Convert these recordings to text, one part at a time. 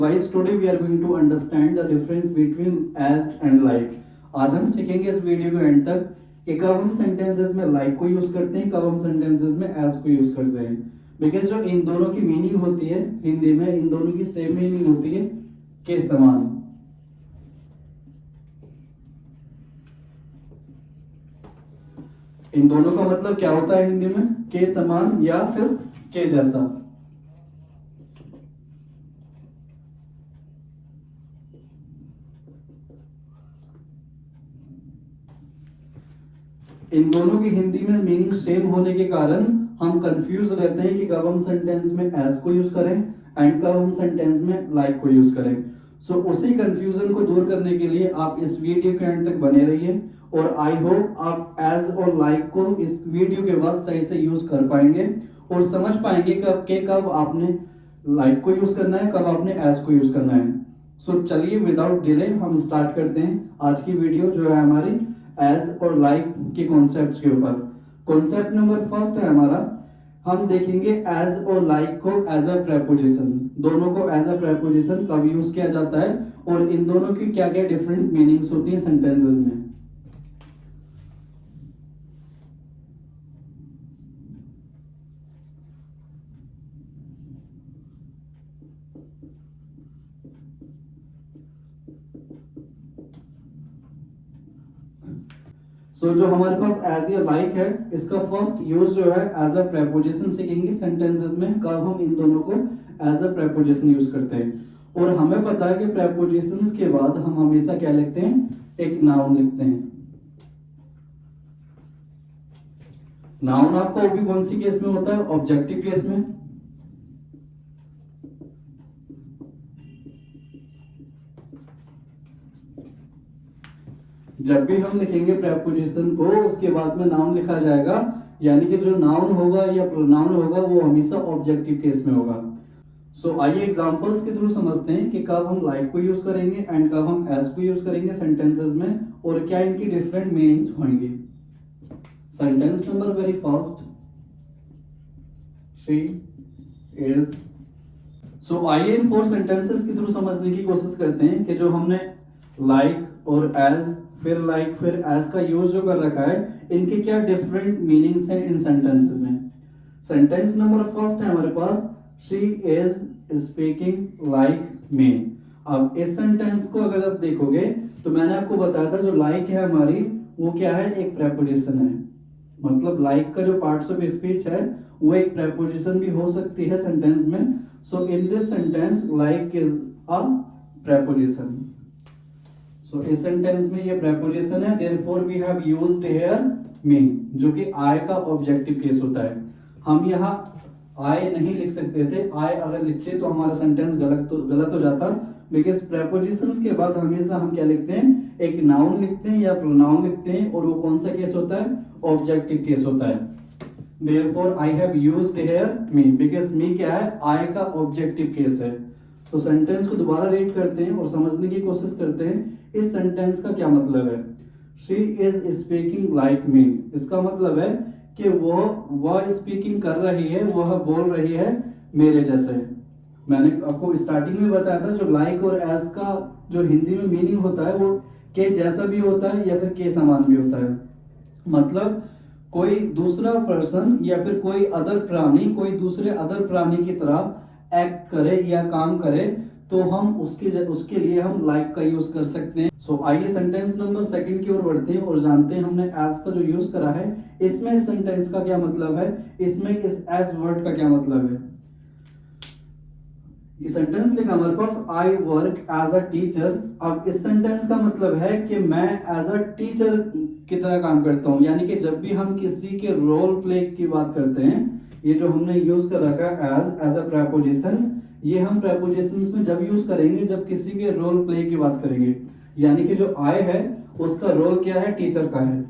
Guys, today we are going to understand the difference between as and like. आज हम सीखेंगे इस video के एंड तक कि कब हम सेंटेंसेस में like को यूज करते हैं, कब हम सेंटेंसेस में as को यूज करते हैं। बिकॉज जो इन दोनों की मीनिंग होती है हिंदी में, इन दोनों की सेम मीनिंग होती है के समान। इन दोनों का मतलब क्या होता है हिंदी में? के समान या फिर के जैसा। इन दोनों की हिंदी में मीनिंग सेम होने के कारण हम कंफ्यूज रहते हैं कि कब हम सेंटेंस में एज को यूज करें एंड कब हम सेंटेंस में लाइक को यूज करें। सो उसी कंफ्यूजन को दूर करने के लिए आप इस वीडियो के एंड तक बने रहिए और आई होप आप एज और लाइक को इस वीडियो के बाद सही से यूज कर पाएंगे और समझ पाएंगे कब आपने लाइक को यूज करना है, कब आपने एज को यूज करना है। सो चलिए विदाउट डिले हम स्टार्ट करते हैं आज की वीडियो जो है हमारी एज और लाइक के कॉन्सेप्ट्स के ऊपर। कॉन्सेप्ट नंबर फर्स्ट है हमारा, हम देखेंगे एज और लाइक को एज अ प्रेपोजिशन। दोनों को एज अ प्रेपोजिशन कब यूज किया जाता है और इन दोनों की क्या क्या डिफरेंट मीनिंग्स होती हैं सेंटेंसेस में। जो हमारे पास एज या लाइक है, इसका फर्स्ट यूज जो है एज अ प्रेपोजिशन सीखेंगे सेंटेंसेस में, कब हम इन दोनों को एज अ प्रेपोजिशन यूज करते हैं। और हमें पता है कि प्रेपोजिशंस के बाद हम हमेशा क्या लिखते हैं? एक नाउन लिखते हैं। नाउन आपका ओबी कौन सी केस में होता है? ऑब्जेक्टिव केस में। जब भी हम लिखेंगे प्रेपोजिशन को उसके बाद में नाउन लिखा जाएगा, यानी कि जो नाउन होगा या प्रोनाउन होगा वो हमेशा ऑब्जेक्टिव केस में होगा। सो आइए एग्जांपल्स के थ्रू समझते हैं कि कब हम लाइक को यूज करेंगे एंड कब हम एज को यूज करेंगे सेंटेंसेस में और क्या इनकी डिफरेंट मीनिंग्स होंगे। Sentence number very first, she is. So आइए इन 4 सेंटेंसेस के थ्रू समझने की कोशिश करते हैं कि जो हमने लाइक और एज फिर लाइक फिर एज का यूज जो कर रखा है, इनके क्या डिफरेंट मीनिंग्स हैं इन सेंटेंसेस में। सेंटेंस नंबर फर्स्ट है हमारे पास, she is speaking like me. अब इस सेंटेंस को अगर आप देखोगे तो मैंने आपको बताया था जो लाइक है हमारी वो क्या है? एक प्रेपोजिशन है। मतलब लाइक का जो पार्ट्स ऑफ स्पीच है वो एक प्रेपोजिशन भी हो सकती है सेंटेंस में। So in this sentence like is a preposition. So इस सेंटेंस में ये प्रेपोजिशन है, therefore we have used here me, जो कि आई का ऑब्जेक्टिव केस होता है। हम यहाँ आई नहीं लिख सकते थे, आई अगर लिखते तो हमारा सेंटेंस गलत हो जाता, बिकॉज प्रेपोजिशंस के बाद हमेशा हम क्या लिखते हैं? एक नाउन लिखते हैं या प्रोनाउन लिखते हैं और वो कौन सा केस होता है? ऑब्जेक्टिव केस होता है। Therefore I have used here me, because me क्या है? आई का ऑब्जेक्टिव केस है। तो सेंटेंस को दोबारा रीड करते हैं और समझने की कोशिश करते हैं इस सेंटेंस का क्या मतलब है। शी इज स्पीकिंग लाइक मी, इसका मतलब है कि वह स्पीकिंग कर रही है, वह बोल रही है मेरे जैसे। मैंने आपको स्टार्टिंग में बताया था जो लाइक और एज का जो हिंदी में मीनिंग होता है वो के जैसा भी होता है या फिर के समान भी होता है। मतलब कोई दूसरा पर्सन या फिर कोई अदर प्राणी कोई दूसरे अदर प्राणी की तरह एक्ट करे या काम करे तो हम उसके लिए हम लाइक का यूज कर सकते हैं। सो आइए सेंटेंस नंबर सेकंड की ओर बढ़ते हैं और जानते हैं हमने एज का जो यूज करा है इसमें इस सेंटेंस का क्या मतलब है, इसमें इस एज वर्ड का क्या मतलब है। ये सेंटेंस लिखा हमारे पास, I work as a teacher. अब इस सेंटेंस का मतलब है कि मैं एज अ टीचर की तरह काम करता हूं, यानी कि जब भी हम किसी के रोल प्ले की बात करते हैं, ये जो हमने यूज कर रखा है एज अ प्रेपोजिशन, ये हम प्रेपोजिशंस में जब यूज करेंगे जब किसी के रोल प्ले की बात करेंगे, यानी कि जो आई है उसका रोल क्या है? टीचर का है।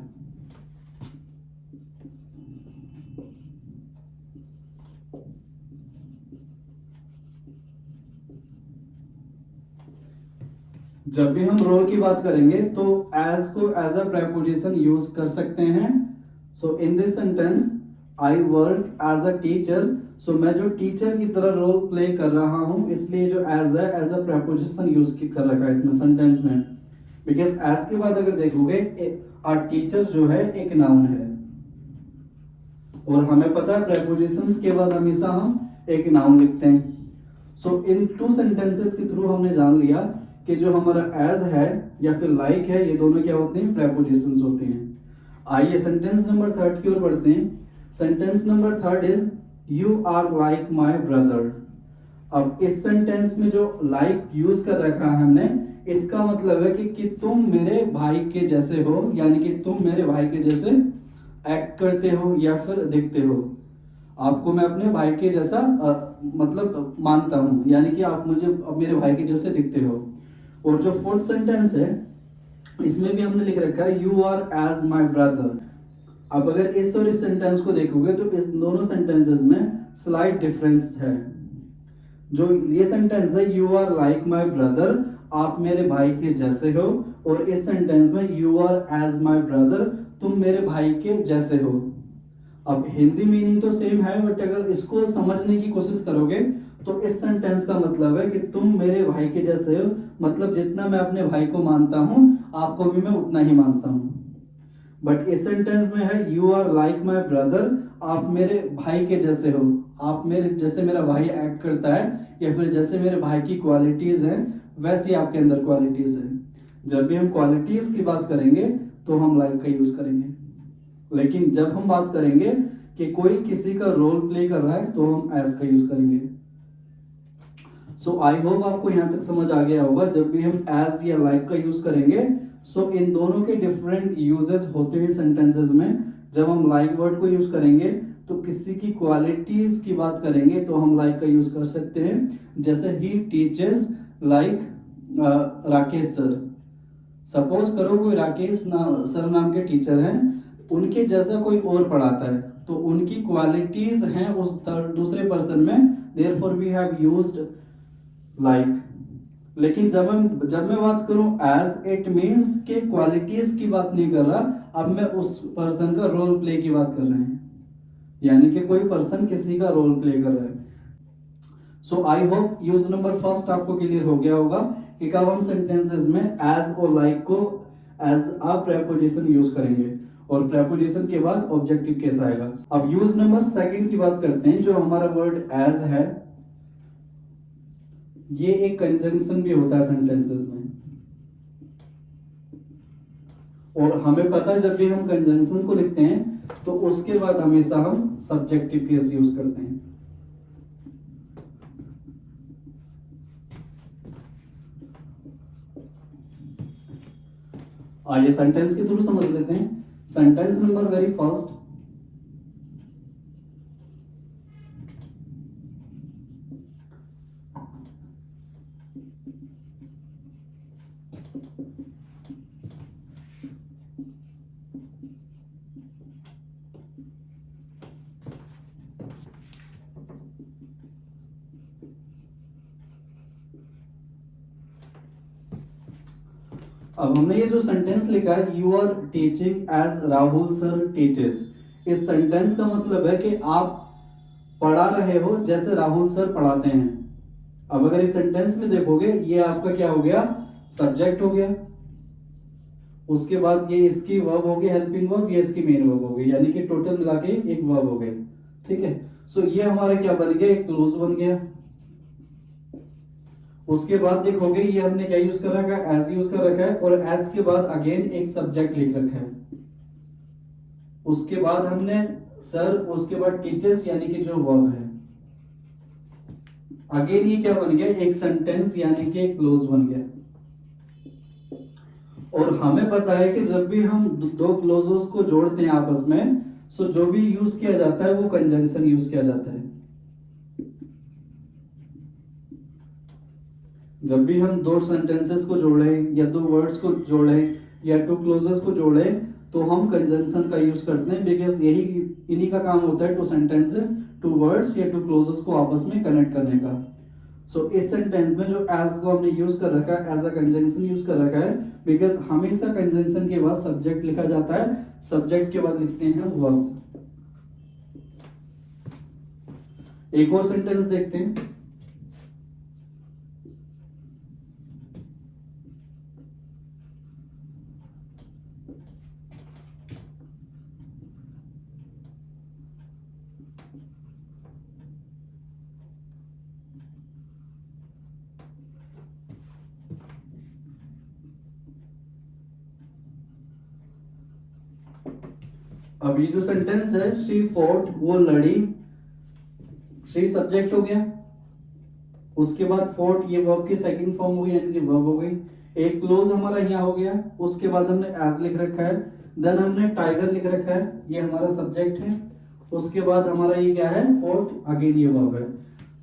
जब भी हम रोल की बात करेंगे तो एज को एज अ प्रेपोजिशन यूज कर सकते हैं। So in this sentence I work as a teacher, so मैं जो टीचर की तरह रोल प्ले कर रहा हूं, इसलिए जो एज अ प्रेपोजिशन यूज कर रखा है इसमें सेंटेंस में। बिकॉज एज के बाद अगर देखोगे आ टीचर जो है एक नाउन है, और हमें पता है प्रेपोजिशंस के बाद हमेशा हम एक नाउन लिखते हैं। सो इन टू सेंटेंसेस के थ्रू हमने जान लिया कि जो हमारा एज है या फिर लाइक है, ये दोनों क्या होते हैं, प्रेपोजिशंस होते हैं। आइए सेंटेंस नंबर 3 की ओर बढ़ते हैं। Sentence number 3 is you are like my brother. अब इस सेंटेंस में जो लाइक यूज कर रखा है हमने, इसका मतलब है कि तुम मेरे भाई के जैसे हो, यानी कि तुम मेरे भाई के जैसे एक्ट करते हो या फिर दिखते हो। आपको मैं अपने भाई के जैसा मतलब मानता हूं, यानी कि आप मुझे मेरे भाई के जैसे दिखते हो। और जो फोर्थ सेंटेंस है, इसमें भी हमने लिख रखा है you are as my brother. अब अगर इस और इस सेंटेंस को देखोगे तो इस दोनों सेंटेंसेस में स्लाइट डिफरेंस है। जो ये सेंटेंस है you are like my brother, आप मेरे भाई के जैसे हो, और इस सेंटेंस में you are as my brother, तुम मेरे भाई के जैसे हो। अब हिंदी मीनिंग तो सेम है, बट अगर इसको समझने की कोशिश करोगे तो इस सेंटेंस का मतलब है कि तुम मेरे भाई के जैसे हो, मतलब जितना मैं अपने भाई को मानता हूं, आपको भी मैं उतना ही मानता हूं। बट इस सेंटेंस में है you are like my brother, आप मेरे भाई के जैसे हो, आप मेरे जैसे मेरा भाई एक्ट करता है या फिर जैसे मेरे भाई की क्वालिटीज हैं, वैसी आपके अंदर क्वालिटीज है। जब भी हम क्वालिटीज की बात करेंगे तो हम लाइक का यूज करेंगे, लेकिन जब हम बात करेंगे कि कोई किसी का रोल प्ले कर रहा है तो हम एज का यूज करेंगे। सो आई होप आपको यहां तक समझ आ गया होगा। जब भी हम एज या लाइक का यूज करेंगे, सो इन दोनों के डिफरेंट यूजेस होते हैं सेंटेंसेस में। जब हम लाइक वर्ड को यूज करेंगे तो किसी की क्वालिटीज की बात करेंगे तो हम लाइक का यूज कर सकते हैं। जैसे ही teachers like Rakesh sir. Suppose करो कोई राकेश सर नाम के टीचर हैं, उनके जैसा कोई और पढ़ाता है, तो उनकी क्वालिटीज हैं उस दूसरे पर्सन में, therefore we have used like. लेकिन जब मैं बात करूं एज, इट मींस के क्वालिटीज की बात नहीं कर रहा, अब मैं उस पर्सन का रोल प्ले की बात कर रहे हैं, यानी कि कोई पर्सन किसी का रोल प्ले कर रहा है। So I hope use number first आपको क्लियर हो गया होगा कि कब हम सेंटेंसेस में एज और लाइक को एज अ प्रेपोजिशन यूज करेंगे, और प्रेपोजिशन के बाद ऑब्जेक्टिव केस आएगा। अब यूज नंबर सेकंड की बात करते हैं। जो हमारा वर्ड एज है, ये एक कंजंक्शन भी होता है सेंटेंसेस में, और हमें पता है जब भी हम कंजंक्शन को लिखते हैं तो उसके बाद हमेशा हम सब्जेक्टिव केस यूज करते हैं। आइए सेंटेंस के थ्रू समझ लेते हैं। सेंटेंस नंबर वेरी फर्स्ट, अब हमने ये जो सेंटेंस लिखा है you are teaching as Rahul sir teachers, इस सेंटेंस का मतलब है कि आप पढ़ा रहे हो जैसे राहुल सर पढ़ाते हैं। अब अगर इस सेंटेंस में देखोगे, ये आपका क्या हो गया, सब्जेक्ट हो गया, उसके बाद ये इसकी वर्ब हो गई हेल्पिंग वर्ब, ये इसकी मेन वर्ब हो गई, यानी कि टोटल मिला के एक वर्ब हो गए। ठीक है, सो ये हमारा क्या बन गया, एक क्लोज बन गया। उसके बाद देखोगे ये हमने क्या यूज कर रखा है, एज यूज कर रखा है, और एज के बाद अगेन एक सब्जेक्ट लिख रखा है। उसके बाद हमने सर, उसके बाद टीचर्स, यानी कि जो वर्ब है। अगेन ये क्या बन गया, एक सेंटेंस, यानी कि एक क्लोज बन गया। और हमें पता है कि जब भी हम दो क्लोजेस को जोड़ते हैं आपस में, सो जो भी यूज किया जाता है वो कंजंक्शन यूज किया जाता है। जब भी हम दो सेंटेंसेस को जोड़े या दो वर्ड्स को जोड़े या टू क्लोजेस को जोड़े तो हम कंजंक्शन का यूज करते हैं, बिकॉज यही इन्हीं का काम होता है, टू सेंटेंसेस, टू वर्ड्स या टू क्लोजेस को आपस में कनेक्ट करने का। सो इस सेंटेंस में जो एज को हमने यूज कर रखा है, एज अ कंजंक्शन यूज कर रखा है, बिकॉज हमेशा कंजंक्शन के बाद सब्जेक्ट लिखा जाता है, सब्जेक्ट के बाद लिखते हैं वर्ब। एक और सेंटेंस देखते हैं। अब ये जो सेंटेंस है, शी फॉट, वो लड़ी, शी सब्जेक्ट हो गया, उसके बाद फॉट ये वर्ब की सेकंड फॉर्म हो गई, यानी कि वर्ब हो गई। एक क्लोज हमारा यहाँ हो गया, उसके बाद हमने एज लिख रखा है, देन हमने टाइगर लिख रखा है, ये हमारा सब्जेक्ट है। उसके बाद हमारा ये क्या है, फॉट, अगेन ये वर्ब है।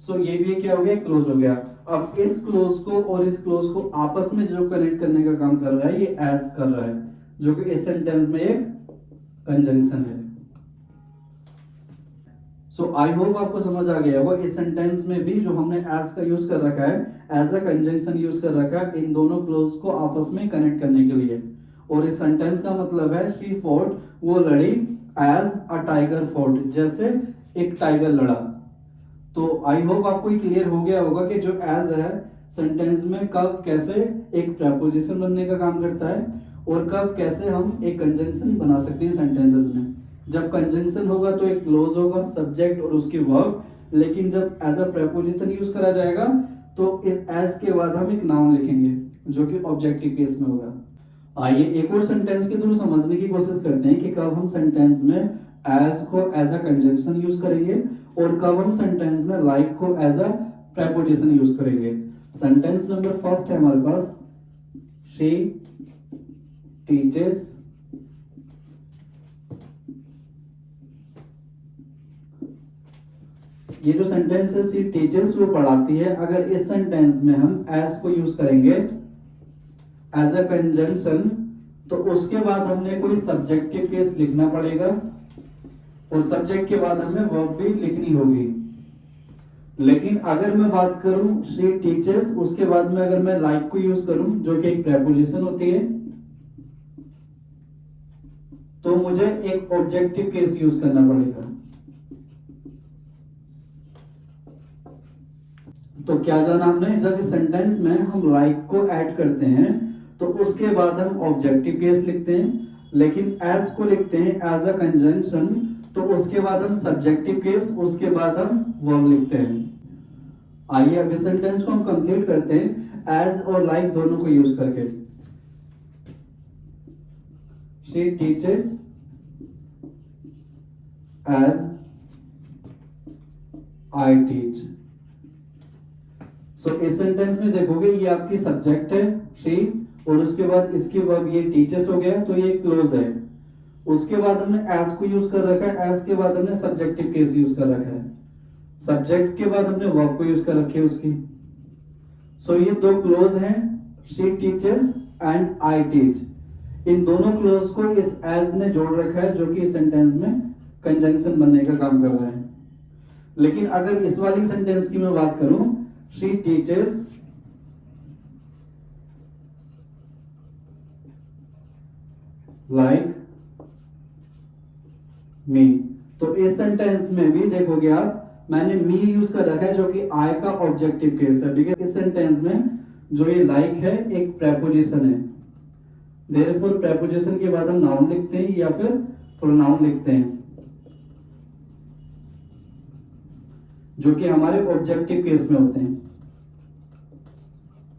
सो ये भी क्या हो गया, क्लोज हो गया। अब इस क्लोज को और इस क्लोज को आपस में जो कनेक्ट करने का काम कर रहा है, ये एज कर रहा है, जो कि इस सेंटेंस में एक कंजंक्शन है। सो आई होप आपको समझ आ गया होगा। इस सेंटेंस में भी जो हमने एज का यूज कर रखा है, एज अ कंजंक्शन यूज कर रखा है इन दोनों क्लोज को आपस में कनेक्ट करने के लिए। और इस सेंटेंस का मतलब है शी फॉट, वो लड़ी, एज अ टाइगर फॉट, जैसे एक टाइगर लड़ा। तो आई होप आपको क्लियर हो गया होगा कि जो एज है सेंटेंस में कब कैसे एक प्रेपोजिशन बनने का काम करता है और कब कैसे हम एक कंजंक्शन बना सकते हैं सेंटेंसेस में। जब कंजंक्शन होगा तो एक क्लोज होगा, सब्जेक्ट और उसकी वर्ब, लेकिन जब एज अ प्रेपोजिशन यूज करा जाएगा तो इस एज के बाद हम एक नाउन लिखेंगे, जो कि ऑब्जेक्टिव केस में होगा। आइए एक और सेंटेंस के थ्रू समझने की कोशिश करते हैं कि कब हम सेंटेंस में एज को एज अ कंजंक्शन यूज करेंगे और कब हम सेंटेंस में लाइक को एज अ प्रेपोजिशन यूज करेंगे। सेंटेंस नंबर फर्स्ट है हमारे पास, शी टीचेस ये जो सेंटेंस है, शी टीचर्स, वो पढ़ाती है। अगर इस सेंटेंस में हम एज को यूज करेंगे एज अ कंजंक्शन, तो उसके बाद हमने कोई सब्जेक्टिव केस लिखना पड़ेगा और सब्जेक्ट के बाद हमें वर्ब भी लिखनी होगी। लेकिन अगर मैं बात करूं शी टीचर्स, उसके बाद में अगर मैं लाइक को यूज करूं, जो कि एक प्रेपोजिशन होती है, तो मुझे एक ऑब्जेक्टिव केस यूज करना पड़ेगा। तो क्या जाना हमने, जब इस सेंटेंस में हम लाइक को ऐड करते हैं तो उसके बाद हम ऑब्जेक्टिव केस लिखते हैं, लेकिन एज को लिखते हैं एज अ कंजंक्शन, तो उसके बाद हम सब्जेक्टिव केस, उसके बाद हम वर्ब लिखते हैं। आइए अब इस सेंटेंस को हम कंप्लीट करते हैं एज और लाइक दोनों को यूज करके। She teachers as I teach. So इस सेंटेंस में देखोगे ये आपकी सब्जेक्ट है शी, और उसके बाद इसकी वर्ब ये टीचर्स हो गया, तो ये क्लोज है। उसके बाद हमने एज को यूज कर रखा है, एज के बाद हमने सब्जेक्टिव केस यूज कर रखा है, सब्जेक्ट के बाद हमने वर्ब को यूज कर रखी है उसकी। सो ये दो क्लोज हैं, she teaches and I teach. इन दोनों क्लोज को इस एज ने जोड़ रखा है, जो कि इस सेंटेंस में कंजंक्शन बनने का काम कर रहा है। लेकिन अगर इस वाली सेंटेंस की मैं बात करूं, शी टीचर्स लाइक मी, तो इस सेंटेंस में भी देखोगे आप, मैंने मी यूज कर रखा है, जो कि आई का ऑब्जेक्टिव केस है। ठीक है, इस सेंटेंस में जो ये लाइक है एक प्रेपोजिशन है, देयरफॉर प्रेपोजिशन के बाद हम नाउन लिखते हैं या फिर प्रोनाउन लिखते हैं, जो कि हमारे ऑब्जेक्टिव केस में होते हैं।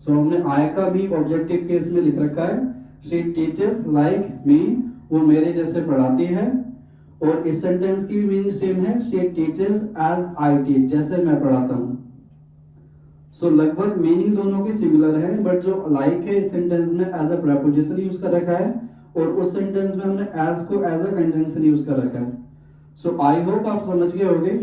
सो हमने आई का भी ऑब्जेक्टिव केस में लिख रखा है, शी टीचर्स लाइक मी, वो मेरे जैसे पढ़ाती है। और इस सेंटेंस की भी मीनिंग सेम है, she teachers as I teach, जैसे मैं पढ़ाता हूं। सो लगभग मीनिंग दोनों की सिमिलर है, बट जो लाइक है इस सेंटेंस में एज अ प्रेपोजिशन यूज कर रखा है और उस सेंटेंस में हमने एज को एज अ कंजंक्शन यूज कर रखा है। सो आई होप आप समझ गए होंगे।